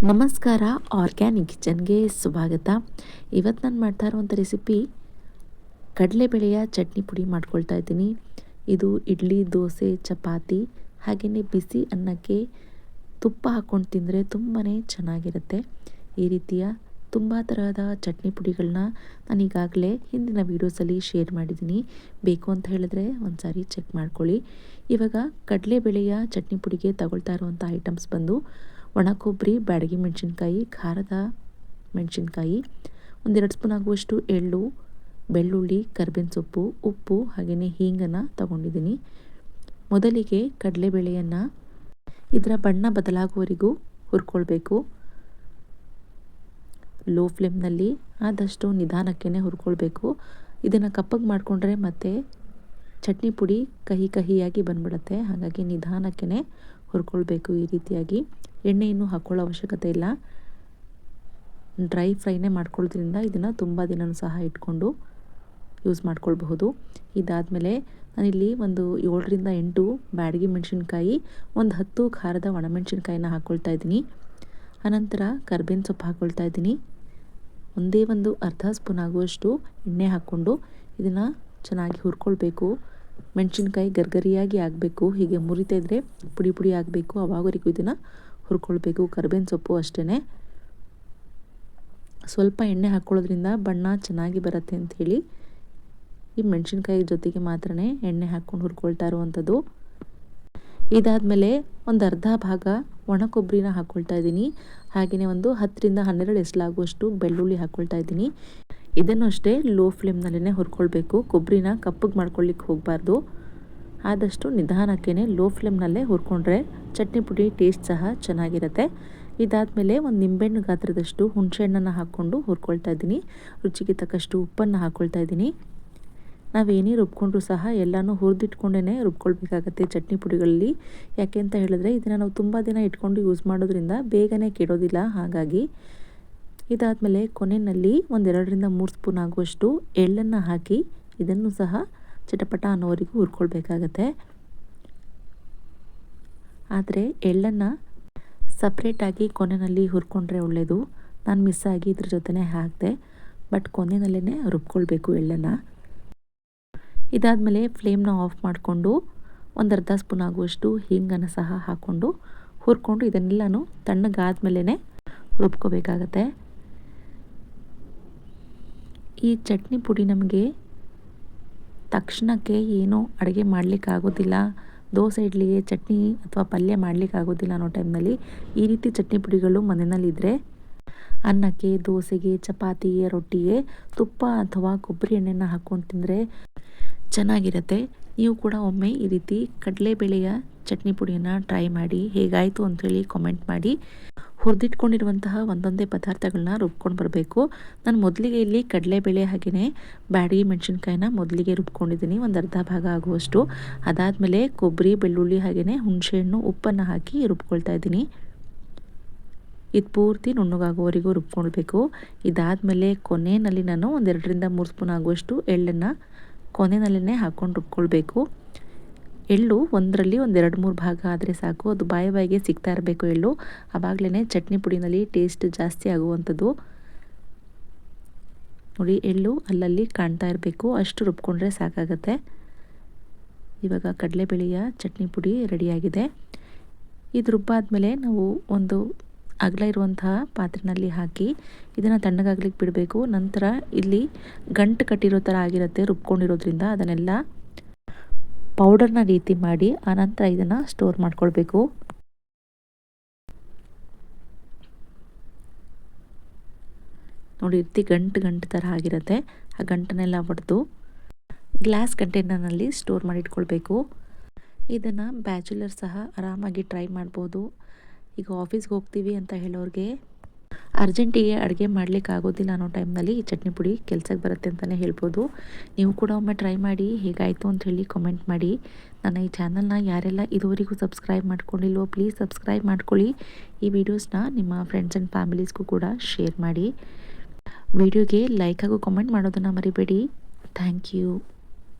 ನಮಸ್ಕಾರ, ಆರ್ಗ್ಯಾನಿಕ್ ಕಿಚನ್ಗೆ ಸ್ವಾಗತ. ಇವತ್ತು ನಾನು ಮಾಡ್ತಾ ಇರುವಂಥ ರೆಸಿಪಿ ಕಡಲೆಬೇಳೆಯ ಚಟ್ನಿ ಪುಡಿ ಮಾಡ್ಕೊಳ್ತಾ ಇದ್ದೀನಿ. ಇದು ಇಡ್ಲಿ, ದೋಸೆ, ಚಪಾತಿ ಹಾಗೆಯೇ ಬಿಸಿ ಅನ್ನಕ್ಕೆ ತುಪ್ಪ ಹಾಕ್ಕೊಂಡು ತಿಂದರೆ ತುಂಬಾ ಚೆನ್ನಾಗಿರುತ್ತೆ. ಈ ರೀತಿಯ ತುಂಬ ತರಹದ ಚಟ್ನಿ ಪುಡಿಗಳನ್ನ ನಾನು ಈಗಾಗಲೇ ಹಿಂದಿನ ವೀಡಿಯೋಸಲ್ಲಿ ಶೇರ್ ಮಾಡಿದ್ದೀನಿ. ಬೇಕು ಅಂತ ಹೇಳಿದ್ರೆ ಒಂದು ಸಾರಿ ಚೆಕ್ ಮಾಡ್ಕೊಳ್ಳಿ. ಇವಾಗ ಕಡಲೆಬೇಳೆಯ ಚಟ್ನಿ ಪುಡಿಗೆ ತಗೊಳ್ತಾ ಇರುವಂಥ ಐಟಮ್ಸ್ ಬಂದು ಒಣ ಕೊಬ್ಬರಿ, ಬ್ಯಾಡಗಿ ಮೆಣಸಿನ್ಕಾಯಿ, ಖಾರದ ಮೆಣಸಿನ್ಕಾಯಿ, 1-2 ಸ್ಪೂನ್ ಆಗುವಷ್ಟು ಎಳ್ಳು, ಬೆಳ್ಳುಳ್ಳಿ, ಕರಿಬೇವಿನ ಸೊಪ್ಪು, ಉಪ್ಪು ಹಾಗೆಯೇ ಹೀಂಗನ್ನು ತಗೊಂಡಿದ್ದೀನಿ. ಮೊದಲಿಗೆ ಕಡಲೆಬೇಳೆಯನ್ನು ಇದರ ಬಣ್ಣ ಬದಲಾಗುವವರೆಗೂ ಹುರ್ಕೊಳ್ಬೇಕು. ಲೋ ಫ್ಲೇಮ್ನಲ್ಲಿ ಆದಷ್ಟು ನಿಧಾನಕ್ಕೆ ಹುರ್ಕೊಳ್ಬೇಕು. ಇದನ್ನು ಕಪ್ಪಗೆ ಮಾಡಿಕೊಂಡ್ರೆ ಮತ್ತೆ ಚಟ್ನಿ ಪುಡಿ ಕಹಿ ಕಹಿಯಾಗಿ ಬಂದ್ಬಿಡುತ್ತೆ. ಹಾಗಾಗಿ ನಿಧಾನಕ್ಕೆ ಹುರ್ಕೊಳ್ಬೇಕು. ಈ ರೀತಿಯಾಗಿ ಎಣ್ಣೆಯನ್ನು ಹಾಕೊಳ್ಳೋ ಅವಶ್ಯಕತೆ ಇಲ್ಲ. ಡ್ರೈ ಫ್ರೈನೇ ಮಾಡ್ಕೊಳ್ಳೋದ್ರಿಂದ ಇದನ್ನು ತುಂಬ ದಿನವೂ ಸಹ ಇಟ್ಕೊಂಡು ಯೂಸ್ ಮಾಡ್ಕೊಳ್ಬಹುದು. ಇದಾದಮೇಲೆ ನಾನಿಲ್ಲಿ ಒಂದು 7-8 ಬ್ಯಾಡಗಿ ಮೆಣಸಿನ್ಕಾಯಿ, ಒಂದು 10 ಖಾರದ ಒಣಮೆಣಸಿನ್ಕಾಯಿನ ಹಾಕ್ಕೊಳ್ತಾ ಇದ್ದೀನಿ. ಅನಂತರ ಕರಿಬೇವಿನ ಸೊಪ್ಪು ಹಾಕ್ಕೊಳ್ತಾ ಇದ್ದೀನಿ. ಒಂದೇ ಒಂದು ಅರ್ಧ ಸ್ಪೂನ್ ಆಗುವಷ್ಟು ಎಣ್ಣೆ ಹಾಕ್ಕೊಂಡು ಇದನ್ನು ಚೆನ್ನಾಗಿ ಹುರ್ಕೊಳ್ಬೇಕು. ಮೆಣಸಿನ್ಕಾಯಿ ಗರ್ಗರಿಯಾಗಿ ಆಗಬೇಕು. ಹೀಗೆ ಮುರಿತಾ ಇದ್ದರೆ ಪುಡಿ ಪುಡಿ ಆಗಬೇಕು. ಅವಾಗವರೆಗೂ ಇದನ್ನು ಹುರ್ಕೊಳ್ಬೇಕು. ಕರಿಬೇವಿನ ಸೊಪ್ಪು ಅಷ್ಟೇ ಸ್ವಲ್ಪ ಎಣ್ಣೆ ಹಾಕ್ಕೊಳ್ಳೋದ್ರಿಂದ ಬಣ್ಣ ಚೆನ್ನಾಗಿ ಬರುತ್ತೆ ಅಂಥೇಳಿ ಈ ಮೆಣಸಿನ್ಕಾಯಿ ಜೊತೆಗೆ ಮಾತ್ರ ಎಣ್ಣೆ ಹಾಕ್ಕೊಂಡು ಹುರ್ಕೊಳ್ತಾ ಇರುವಂಥದ್ದು. ಇದಾದಮೇಲೆ ಒಂದು ಅರ್ಧ ಭಾಗ ಒಣ ಕೊಬ್ಬರಿನ ಹಾಕ್ಕೊಳ್ತಾ ಇದ್ದೀನಿ. ಹಾಗೆಯೇ ಒಂದು 10-12 ಎಸಲಾಗುವಷ್ಟು ಬೆಳ್ಳುಳ್ಳಿ ಹಾಕ್ಕೊಳ್ತಾ ಇದ್ದೀನಿ. ಇದನ್ನು ಅಷ್ಟೇ ಲೋ ಫ್ಲೇಮ್ನಲ್ಲೇ ಹುರ್ಕೊಳ್ಬೇಕು. ಕೊಬ್ಬರಿನ ಕಪ್ಪಗೆ ಮಾಡ್ಕೊಳ್ಳಿಕ್ಕೆ ಹೋಗಬಾರ್ದು. ಆದಷ್ಟು ನಿಧಾನಕ್ಕೇ ಲೋ ಫ್ಲೇಮ್ನಲ್ಲೇ ಹುರ್ಕೊಂಡ್ರೆ ಚಟ್ನಿ ಪುಡಿ ಟೇಸ್ಟ್ ಸಹ ಚೆನ್ನಾಗಿರುತ್ತೆ. ಇದಾದಮೇಲೆ ಒಂದು ನಿಂಬೆಹಣ್ಣು ಗಾತ್ರದಷ್ಟು ಹುಣಸೆಹಣ್ಣನ್ನು ಹಾಕ್ಕೊಂಡು ಹುರ್ಕೊಳ್ತಾ ಇದ್ದೀನಿ. ರುಚಿಗೆ ತಕ್ಕಷ್ಟು ಉಪ್ಪನ್ನು ಹಾಕ್ಕೊಳ್ತಾ ಇದ್ದೀನಿ. ನಾವೇನೇ ರುಬ್ಕೊಂಡ್ರೂ ಸಹ ಎಲ್ಲನೂ ಹುರಿದಿಟ್ಕೊಂಡೇ ರುಬ್ಕೊಳ್ಬೇಕಾಗತ್ತೆ ಚಟ್ನಿ ಪುಡಿಗಳಲ್ಲಿ. ಯಾಕೆ ಅಂತ ಹೇಳಿದ್ರೆ ಇದನ್ನು ನಾವು ತುಂಬ ದಿನ ಇಟ್ಕೊಂಡು ಯೂಸ್ ಮಾಡೋದ್ರಿಂದ ಬೇಗನೆ ಕೆಡೋದಿಲ್ಲ. ಹಾಗಾಗಿ ಇದಾದಮೇಲೆ ಕೊನೆಯಲ್ಲಿ 1-2-3 ಸ್ಪೂನ್ ಆಗುವಷ್ಟು ಎಳ್ಳನ್ನು ಹಾಕಿ ಇದನ್ನು ಸಹ ಚಟಪಟ ಅನ್ನೋವರೆಗೂ ಹುರ್ಕೊಳ್ಬೇಕಾಗತ್ತೆ. ಆದರೆ ಎಳ್ಳನ್ನು ಸಪ್ರೇಟಾಗಿ ಕೊನೆಯಲ್ಲಿ ಹುರ್ಕೊಂಡ್ರೆ ಒಳ್ಳೆಯದು. ನಾನು ಮಿಸ್ ಆಗಿ ಇದ್ರ ಜೊತೆನೇ ಹಾಕಿದೆ. ಬಟ್ ಕೊನೆಯಲ್ಲೇ ರುಬ್ಕೊಳ್ಬೇಕು ಎಳ್ಳನ್ನು. ಇದಾದಮೇಲೆ ಫ್ಲೇಮ್ನ ಆಫ್ ಮಾಡಿಕೊಂಡು ಒಂದು ಅರ್ಧ ಸ್ಪೂನ್ ಆಗುವಷ್ಟು ಹೀಂಗನ್ನು ಸಹ ಹಾಕ್ಕೊಂಡು ಹುರ್ಕೊಂಡು ಇದನ್ನೆಲ್ಲನೂ ತಣ್ಣಗಾದ್ಮೇಲೆ ರುಬ್ಕೋಬೇಕಾಗತ್ತೆ. ಈ ಚಟ್ನಿ ಪುಡಿ ನಮಗೆ ತಕ್ಷಣಕ್ಕೆ ಏನೋ ಅಡುಗೆ ಮಾಡಲಿಕ್ಕಾಗೋದಿಲ್ಲ, ದೋಸೆ ಇಡ್ಲಿಗೆ ಚಟ್ನಿ ಅಥವಾ ಪಲ್ಯ ಮಾಡಲಿಕ್ಕಾಗೋದಿಲ್ಲ ಅನ್ನೋ ಟೈಮ್ನಲ್ಲಿ ಈ ರೀತಿ ಚಟ್ನಿ ಪುಡಿಗಳು ಮನೆಯಲ್ಲಿದ್ದರೆ ಅನ್ನಕ್ಕೆ, ದೋಸೆಗೆ, ಚಪಾತಿಗೆ, ರೊಟ್ಟಿಗೆ ತುಪ್ಪ ಅಥವಾ ಕೊಬ್ಬರಿ ಎಣ್ಣೆನ ಹಾಕ್ಕೊಂಡು ತಿಂದರೆ ಚೆನ್ನಾಗಿರುತ್ತೆ. ನೀವು ಕೂಡ ಒಮ್ಮೆ ಈ ರೀತಿ ಕಡಲೆಬೇಳೆಯ ಚಟ್ನಿ ಪುಡಿಯನ್ನು ಟ್ರೈ ಮಾಡಿ. ಹೇಗಾಯಿತು ಅಂಥೇಳಿ ಕಾಮೆಂಟ್ ಮಾಡಿ. ಹುರಿದಿಟ್ಕೊಂಡಿರುವಂತಹ ಒಂದೊಂದೇ ಪದಾರ್ಥಗಳನ್ನ ರುಬ್ಕೊಂಡು ಬರಬೇಕು. ನಾನು ಮೊದಲಿಗೆ ಇಲ್ಲಿ ಕಡಲೆಬೇಳೆ ಹಾಗೆಯೇ ಬ್ಯಾಡಗಿ ಮೆಣಸಿನ್ಕಾಯಿನ ಮೊದಲಿಗೆ ರುಬ್ಕೊಂಡಿದ್ದೀನಿ, ಒಂದು ಅರ್ಧ ಭಾಗ ಆಗುವಷ್ಟು. ಅದಾದಮೇಲೆ ಕೊಬ್ಬರಿ, ಬೆಳ್ಳುಳ್ಳಿ ಹಾಗೆಯೇ ಹುಣಸೆಹಣ್ಣು, ಉಪ್ಪನ್ನು ಹಾಕಿ ರುಬ್ಕೊಳ್ತಾ ಇದ್ದೀನಿ. ಇದು ಪೂರ್ತಿ ನುಣ್ಣಗಾಗುವವರೆಗೂ ರುಬ್ಕೊಳ್ಬೇಕು. ಇದಾದಮೇಲೆ ಕೊನೆಯಲ್ಲಿ ನಾನು 1-2-3 ಸ್ಪೂನ್ ಆಗುವಷ್ಟು ಎಳ್ಳನ್ನು ಕೊನೆಯಲ್ಲೇ ಹಾಕ್ಕೊಂಡು ರುಬ್ಕೊಳ್ಬೇಕು. ಎಳ್ಳು ಒಂದರಲ್ಲಿ 1-2-3 ಭಾಗ ಆದರೆ ಸಾಕು. ಅದು ಬಾಯಿಗೆ ಸಿಗ್ತಾ ಇರಬೇಕು ಎಳ್ಳು. ಆವಾಗಲೇ ಚಟ್ನಿ ಪುಡಿನಲ್ಲಿ ಟೇಸ್ಟ್ ಜಾಸ್ತಿ ಆಗುವಂಥದ್ದು. ನೋಡಿ, ಎಳ್ಳು ಅಲ್ಲಲ್ಲಿ ಕಾಣ್ತಾ ಇರಬೇಕು, ಅಷ್ಟು ರುಬ್ಕೊಂಡ್ರೆ ಸಾಕಾಗತ್ತೆ. ಇವಾಗ ಕಡಲೆಬೇಳೆಯ ಚಟ್ನಿ ಪುಡಿ ರೆಡಿಯಾಗಿದೆ. ಇದು ರುಬ್ಬಾದ್ಮೇಲೆ ನಾವು ಒಂದು ಅಗಲ ಇರುವಂತಹ ಪಾತ್ರೆಯಲ್ಲಿ ಹಾಕಿ ಇದನ್ನು ತಣ್ಣಗಾಗ್ಲಿಕ್ಕೆ ಬಿಡಬೇಕು. ನಂತರ ಇಲ್ಲಿ ಗಂಟು ಕಟ್ಟಿರೋ ಥರ ಆಗಿರುತ್ತೆ ರುಬ್ಕೊಂಡಿರೋದ್ರಿಂದ. ಅದನ್ನೆಲ್ಲ ಪೌಡರ್ನ ರೀತಿ ಮಾಡಿ ಆನಂತರ ಇದನ್ನು ಸ್ಟೋರ್ ಮಾಡ್ಕೊಳ್ಬೇಕು. ನೋಡಿ, ರೀತಿ ಗಂಟು ಥರ ಆಗಿರುತ್ತೆ. ಆ ಗಂಟನ್ನೆಲ್ಲ ಒಡೆದು ಗ್ಲಾಸ್ ಕಂಟೈನರ್ನಲ್ಲಿ ಸ್ಟೋರ್ ಮಾಡಿ ಇಟ್ಕೊಳ್ಬೇಕು. ಇದನ್ನು ಬ್ಯಾಚುಲರ್ ಸಹ ಆರಾಮಾಗಿ ಟ್ರೈ ಮಾಡ್ಬೋದು. ಈಗ ಆಫೀಸ್ಗೆ ಹೋಗ್ತೀವಿ ಅಂತ ಹೇಳೋರಿಗೆ ಅರ್ಜೆಂಟಿಗೆ ಅಡುಗೆ ಮಾಡಲಿಕ್ಕೆ ಆಗೋದಿಲ್ಲ ಅನ್ನೋ ಟೈಮ್ನಲ್ಲಿ ಈ ಚಟ್ನಿ ಪುಡಿ ಕೆಲಸಕ್ಕೆ ಬರುತ್ತೆ ಅಂತಲೇ ಹೇಳ್ಬೋದು. ನೀವು ಕೂಡ ಒಮ್ಮೆ ಟ್ರೈ ಮಾಡಿ. ಹೇಗಾಯಿತು ಅಂತ ಹೇಳಿ ಕಾಮೆಂಟ್ ಮಾಡಿ. ನನ್ನ ಈ ಚಾನಲ್ನ ಯಾರೆಲ್ಲ ಇದುವರೆಗೂ ಸಬ್ಸ್ಕ್ರೈಬ್ ಮಾಡ್ಕೊಂಡಿಲ್ವೋ ಪ್ಲೀಸ್ ಸಬ್ಸ್ಕ್ರೈಬ್ ಮಾಡ್ಕೊಳ್ಳಿ. ಈ ವಿಡಿಯೋಸ್ನ ನಿಮ್ಮ ಫ್ರೆಂಡ್ಸ್ ಆ್ಯಂಡ್ ಫ್ಯಾಮಿಲೀಸ್ಗೂ ಕೂಡ ಶೇರ್ ಮಾಡಿ. ವಿಡಿಯೋಗೆ ಲೈಕ್ ಹಾಗೂ ಕಾಮೆಂಟ್ ಮಾಡೋದನ್ನು ಮರಿಬೇಡಿ. Thank you.